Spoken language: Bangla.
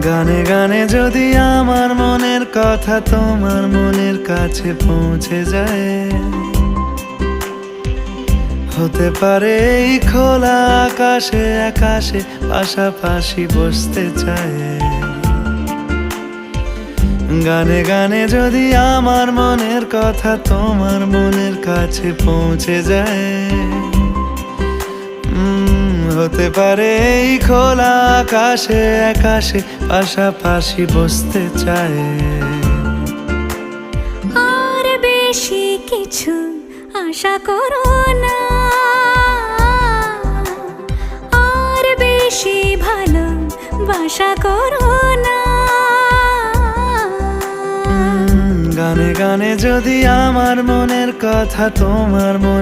গানে গানে যদি আমার মনের কথা তোমার মনের কাছে পৌঁছে যায়, হতে পারে এই খোলা আকাশে আকাশে পাশাপাশি বসতে চায়। গানে গানে যদি আমার মনের কথা তোমার মনের কাছে পৌঁছে যায়, হতে পারে এই খোলা আকাশে আকাশে পাশাপাশি বসতে চায়। আর বেশি কিছু আশা করো না, আর বেশি ভালোবাসা করো না। গানে গানে যদি আমার মনের কথা তোমার মন